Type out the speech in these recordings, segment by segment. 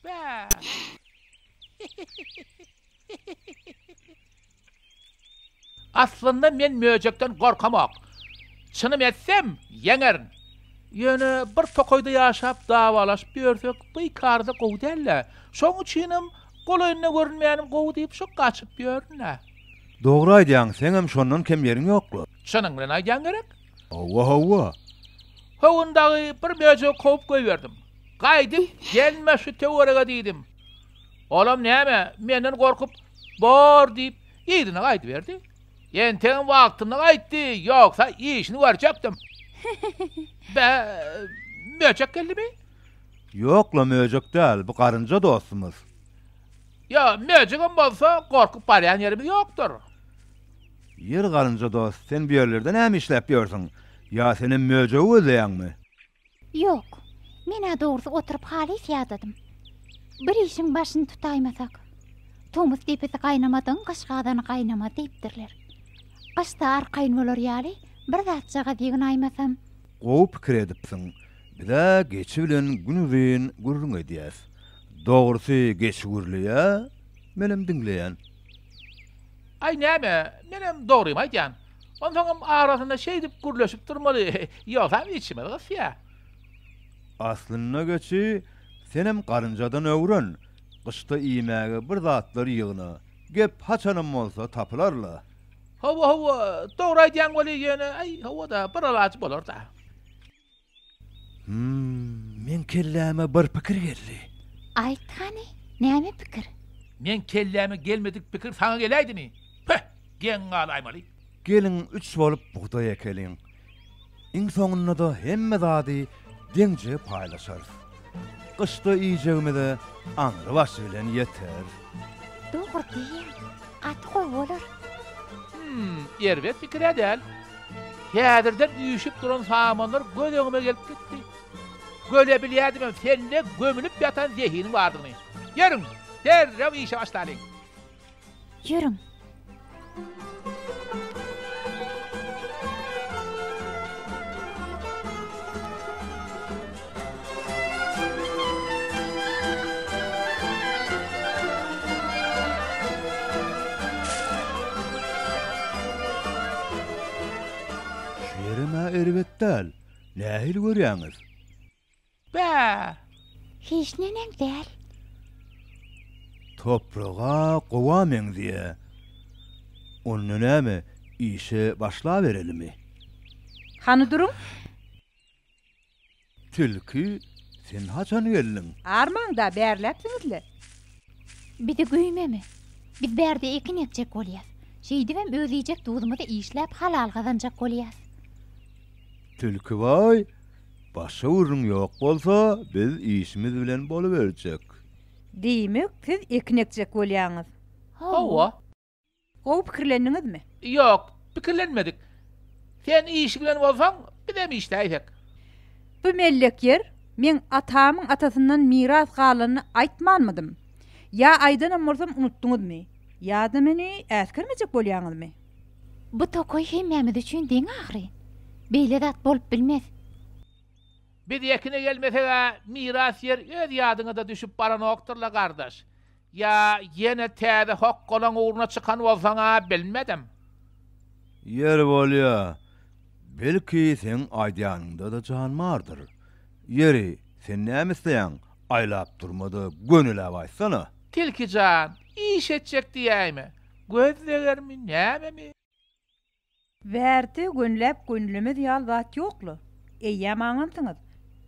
Be. Aslında men möjekden gorkamak. Çınım etsem yeňerin. Ýöne bir tokoyda ýaşap dawalaş börsek bıykarda gowy dälle. Şoň üçinem golaýyna görünmeýänim gowy diýip şo gaçyp ýörnä. Dogry aýdýaň, sen hem şondan kem ýeriň ýoklu. Şonuň bilen aýdýan gerek. Hawa. Howundagy bir möjek kopup goýberdim. Gaýdyp gelme şu tewerege diýdim. Olam näme? Menden gorkup bor diýip ýerine gaýdy berdi. Ýenteň wagtyny gaýtdy, ýoksa işini görjekdim. Be, möjek geldimi? Ýokla möjek däl, bu garynja dostumuz. Ya möjegim bolsa gorkup barýan ýerim ýokdur. Yer garynja dost, sen bu ýerlerde näme işläp ýörsiň? Ya senin möjegi özleýänmi? Yok, men doğrusu oturup hali ýadadım. Bir işin başını tutaýmasak. Tomuz tepesi gaýnamadan gaşgadan gaýnama diýipdirler. Gaştar gaýnmalar ýaly bir zatçaga diýen aýmasam. Gowy pikir edipsiň. Bize geçi bilen günüň gurrun edýäs. Dogrusy geçi gurulýa, menem diňleýän. Ay näme? Menem dogry aýdýan. Ondan arasynda şey dip gurlaşyp durmaly. Ýoksa içime gysýa. Aslyna geçi senem garynjadan öwren. Kışta iýmäge bir zatlar ýygyna. Gep haçanym bolsa tapylarla. Hawa, dogry aýdýan boly ýene. Ay, hawa da bir alaç bolar da. Men kelläme bir pikir geldi. Aýtgany, näme pikir? Men kelläme gelmedik pikir saňa geleýdimi? Peh, gen galaýmaly. Gelin 3 bolup buğday ekeliň. Iň soňunda da hemme zady deňje paýlaşar. Kışta iýjegime aňry baş bilen ýeter. Dogry diýen, atgy bolar. Erbet pikir edel. Häzirden üýşüp duran samanlar göleňime gelip gitdi. Göle bilýärdim sende gömülüp ýatan zehini bardyny. Ýörüň, derrew işe başladyň. Ýörüň. Şerime erbetdäl. Nähil görýäňiz? Be. Hiç nenem däl. Toprağa gowa meňdiýe. Onu näme işe başla berelimi? Hany durun? Tilki, sen haçan geldiň? Armanda bärläpsiňizle. Bir de güýmemi? Biz bärde ekin ekjek bolýar. Şeýdi hem özleyecek duzumyzy işläp halal gazanjak bolýar. Tilki vay, başa urun ýok bolsa, biz işimiz bilen boluberjek. Diýmek, siz ekin ekjek bolýaňyz. Hawa. Gowy pikirlendiňizmi? Ýok, pikirlenmedik. Sen işi bilen bolsaň, bizem işläýsek. Bu mellek yer, men atamyň atasyndan miras galanyny aýtmanmydym. Ya aýdan borsam unutduňuzmy? Ya da meni äskermejek bolýaňyzmy? Bu tokoy hemmemiz üçin deň agry. Beýle zat bolup bilmez. Bir ekine gelmesege miras yer öz ýadyňa da düşüp baranokdurla gardaş. Ya yine täze hok golan uğruna çıkan bolsaňa bilmedim. Yer bolýa. Belki sen aýdýanynda da jan bardyr. Yeri sen näme isleýäň? Aýlap durmady, gönüle baýsana. Tilkican, iş etjek diýäými? Gözlegermi, näme? Wärdi gönläp gönlüme diýal zat ýoklu. Eýýäm aňansyňyz.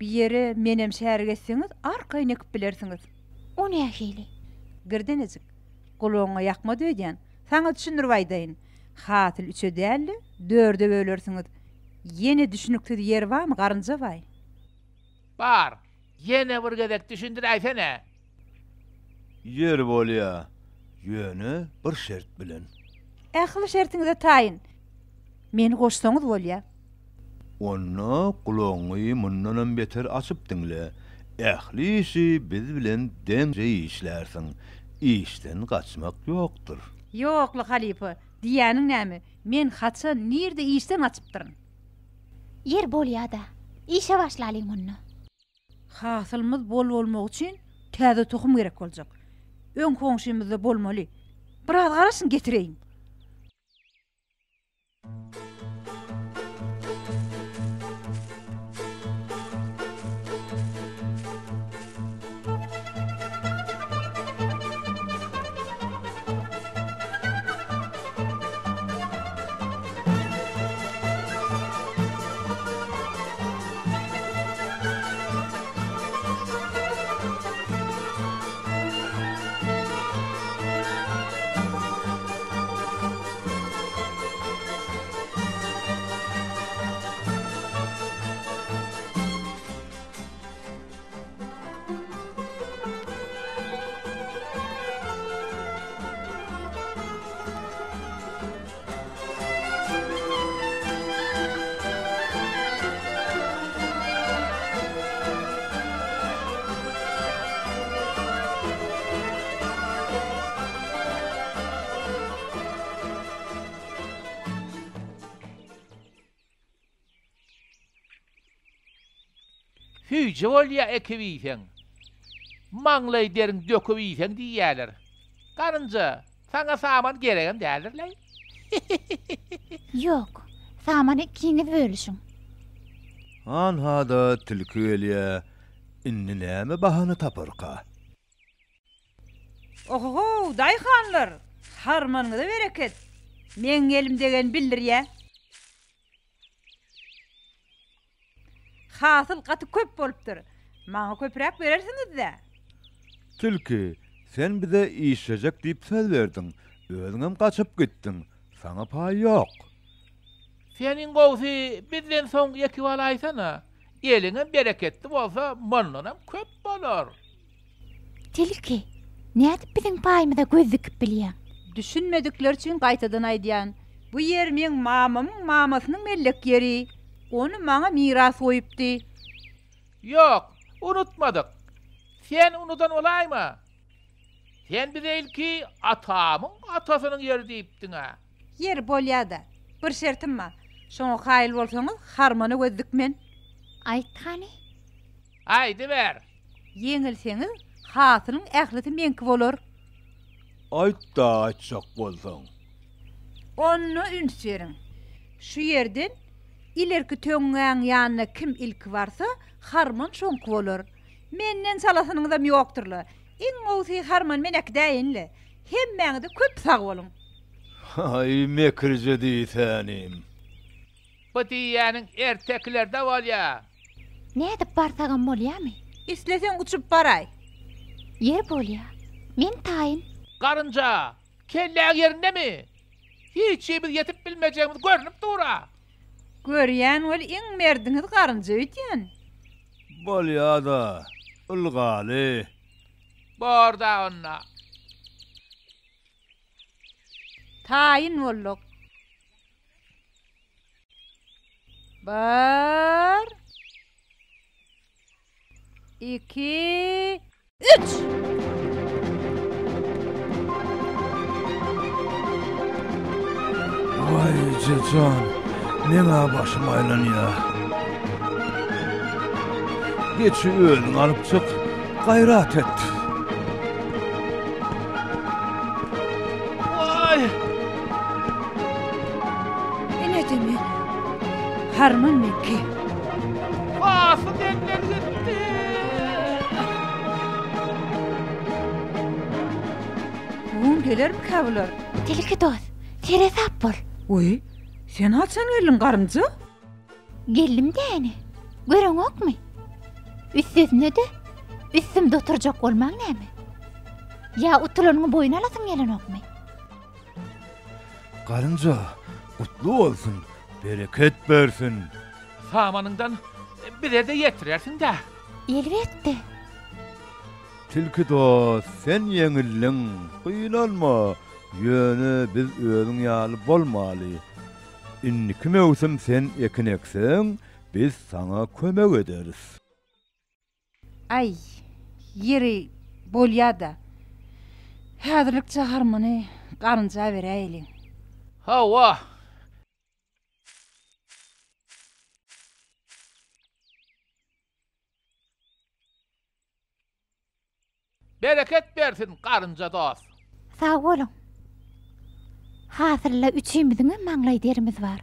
Bir ýere menem şäher geçseňiz arkaýyny ekip bilersiňiz. O nähili? Girdenejik. Gulaňa ýakma döýän. Saňa düşündirip aýdaýyn. Hatyl 3'e däl, 4'e bölersiňiz. Ýene düşünükli ýer barmy garynja baý? Bar. Yine bir gezek düşündir aýsana. Yer bolýa. Ýöne bir şert bilen. Ähli şertiňize taýyn. Meni goşsaňyz bolýar. Onu gulaňy mundan beter açyp diňle. Ähli işi biz bilen deňje işlärsiň. İşden gaçmak ýokdur. Ýokly halipa, diýäniň näme? Men haça nirde işden açypdyryn. Yer bolýada. İşe başlalyň onu. Hasylymyz bol bolmak üçin täze tohum gerek boljak. Öň koňşymyzda bolmaly. Biraz garaşyn getireýin. Hüce bolya ekibiysen. Maňlay derin dökübiysen diýerler. Garynja, sana saman geregem däldirler. Yok. Saman ikiniz bölüşün. Han hada tilki elýä. Inni näme bahany tapyrka? Oho, daýhanlar. Harmanyňyza bereket. Men gelim degen bildirýä. Hasyl gaty köp bolupdyr. Maňa köpräk berersiňiz-de. Tilki, sen bize işleyecek diýip söz berdiň. Özüňem gaçyp gitdiň. Sana pay ýok. Senin gowsy bizden soň ýeki balaýsana. Eliňe bereketli bolsa, mondanam köp bolar. Tilki, nädip biziň paýymyza göz dikip bilýän? Düşünmedikler için gaýtadan aýdýan. Bu yer men mamamyň mamasynyň mellek yeri. Onu maňa miras goýupdy. Yok, unutmadık. Sen unutan olayma. Sen bize ilki atamın atasının yeri diýipdiň ha. Yer bolýada. Bir şertim var. Şoňa haýyl bolsaňyz, harmany göz dikmen. Aýtgany? Haydi ver. Yeňilseňiz, hasylyň ähliti menki bolar. Aýtda aýtjak bolsaň. Onu üns beriň. Şu yerden ilerki töňňäň ýanyna kim ilki barsa, harman şonky bolar. Menden salasynyň da ýokdurlar. Iň owsy harman menek däýinli. Hemmäňde köp sag bolun. Ay mekirje diýsänim. Bu diýäniň erteklerde bolýa. Nädip barsagan bolýarmy? Isleseň uçup baray. Yer bolýa. Men taýyn. Garynja, kelle yerindemi? Hiç biz yetip bilmejegimiz görünüp dura. Görýän ol iň merdiňiz garynja öýtýän. Bolýada, ılgaly. Borda onna. Taýyn bolluk. Bir, iki, üç. Vay cecan, neme başım aylanýar. Geçi ölüň alyp çık, gayrat et. Vay! Ne demek? Harman meki. Fasıl denler gitti. Bugün gelir mi kabular? Tilki dost, tere sap bol. Oy, sen haçan gelin garynja? Geldim däni. Göreň okmy? Üstüne de üstümde oturjak bolmaň näme? Ya utulanyň boyuna alasyň gelen okmy? Garynja, kutlu olsun, bereket bersin. Samanından bize de yetirersin de. Elbetde. Tilki dost, sen yeňilliň, gynanma. Ýöne biz özüň ýaly bolmaly. Inniki mewsim sen ekinekseň, biz sana kömek ederiz. Ay, yeri bolýada. Häzirlikçe harmany garynja beräýli. Hava. Bereket bersin karınca dost. Sağ olun. Hazırla üçümizin maňlaýdyrymyz bar.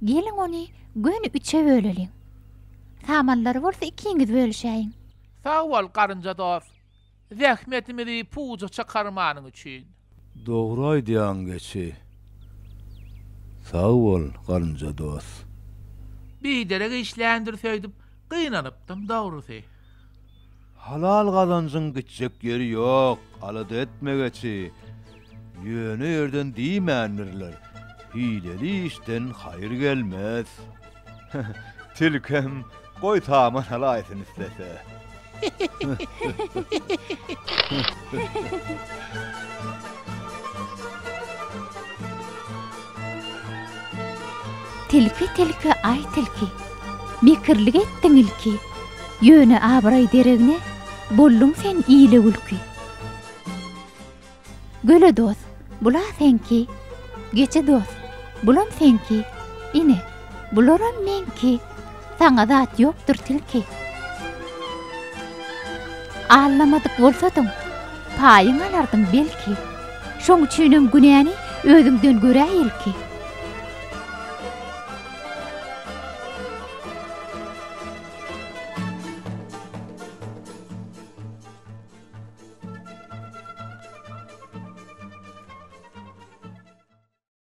Gelin onu gün üçe bölelim. Samanları bolsa ikiňiz bölüşäýin. Sağ ol karınca dost. Zähmetimizi puja çakarmanyň üçin. Dogry aýdýan geçi. Sağ ol garynja dost. Bir derege işländirseýdim, gynanypdym dogrusy. Halal gazancın gitjek yeri yok. Alad etme geçi. Ýöne ýerden diýmändirler. Hileli işten hayır gelmez. Tilkem koy taman halaýsyn istese. Tilki ay tilki. Mikirlik etdiň ilki. Ýöne abraý deregne bollum sen ýyly gülki. Göle dost, bula senki. Geçe dost, bulam senki. Ine, bularam menki. Saňa zat ýokdur tilki. Allamadyk bolsadyň, paýyň alardyň belki. Şoň üçinem günäni özüňden göräýilki.